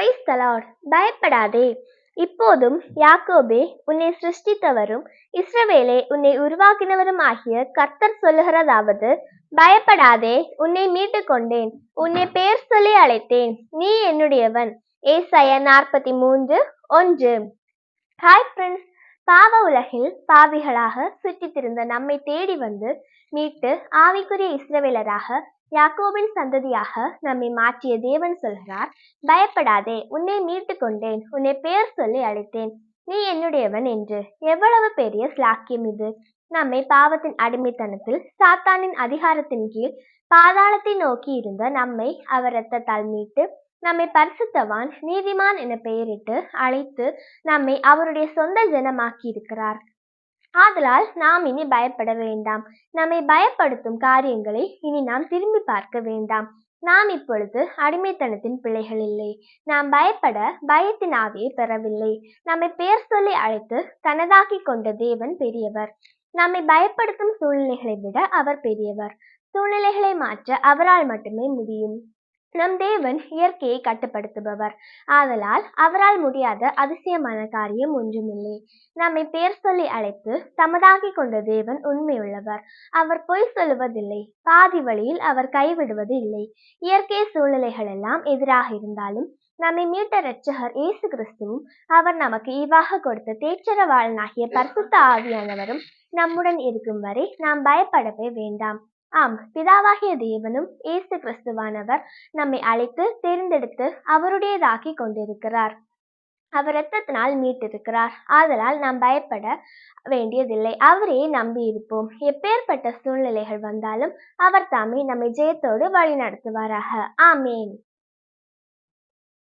Praise the Lord. பயப்படாதே. இப்போதும் யாக்கோபே, உன்னை சிருஷ்டித்தவரும் இஸ்ரவேலே, உன்னை உருவாக்கினவரும் ஆகிய கர்த்தர் சொல்லுகிறதாவது, பயப்படாதே, உன்னை மீட்டு கொண்டேன், உன்னை பெயர் சொல்லி அழைத்தேன், நீ என்னுடையவன். ஏசாயா 43:1. Hi friends. பாவ உலகில் பாவிகளாக சுற்றித் திரிந்த நம்மை தேடி வந்து மீட்டு ஆவிக்குரிய இஸ்ரவேலராக யாக்கோபின் சந்ததியாக நம்மை மாற்றிய தேவன் சொல்கிறார், பயப்படாதே, உன்னை மீட்டு கொண்டேன், உன்னை பெயர் சொல்லி அழைத்தேன், நீ என்னுடையவன் என்று. எவ்வளவு பெரிய ஸ்லாக்கியம் இது! நம்மை பாவத்தின் அடிமைத்தனத்தில் சாத்தானின் அதிகாரத்தின் கீழ் பாதாளத்தை நோக்கி இருந்த நம்மை அவர் இரத்தத்தால் மீட்டு நம்மை பரிசுத்தவான், நீதிமான் என பெயரிட்டு அழைத்து நம்மை அவருடைய சொந்த ஜனமாக்கி இருக்கிறார். ஆதலால் நாம் இனி பயப்பட வேண்டாம். நம்மை பயப்படுத்தும் காரியங்களை இனி நாம் திரும்பி பார்க்க வேண்டாம். நாம் இப்பொழுது அடிமைத்தனத்தின் பிள்ளைகள் இல்லை. நாம் பயப்பட பயத்தின் ஆவியை பெறவில்லை. நம்மை பெயர் சொல்லி அழைத்து தனதாக்கி கொண்ட தேவன் பெரியவர். நம்மை பயப்படுத்தும் சூழ்நிலைகளை விட அவர் பெரியவர். சூழ்நிலைகளை மாற்ற அவரால் மட்டுமே முடியும். நம் தேவன் இயற்கையை கட்டுப்படுத்துபவர். ஆதலால் அவரால் முடியாத அதிசயமான காரியம் ஒன்றுமில்லை. நம்மை பெயர் சொல்லி அழைத்து தமதாக்கி கொண்ட தேவன் உண்மையுள்ளவர். அவர் பொய் சொல்லுவதில்லை. பாதி வழியில் அவர் கைவிடுவது இல்லை. இயற்கை சூழ்நிலைகள் எல்லாம் எதிராக இருந்தாலும் நம்மை மீட்ட இரட்சகர் இயேசு கிறிஸ்துவும் அவர் நமக்கு ஈவாக கொடுத்த தேற்றரவாளனாகிய பரிசுத்த ஆவியானவரும் நம்முடன் இருக்கும் வரை நாம் பயப்படவே வேண்டாம். ஆம், பிதாவாகிய தேவனும் இயேசு கிறிஸ்துவானவர் நம்மை அழைத்து தேர்ந்தெடுத்து அவருடையதாக்கி கொண்டிருக்கிறார். அவர் இரத்தத்தினால் மீட்டிருக்கிறார். ஆதலால் நாம் பயப்பட வேண்டியதில்லை. அவரையே நம்பி இருப்போம். எப்பேற்பட்ட சூழ்நிலைகள் வந்தாலும் அவர் தாமே நம்மை ஜெயத்தோடு வழி நடத்துவாராக. ஆமேன்.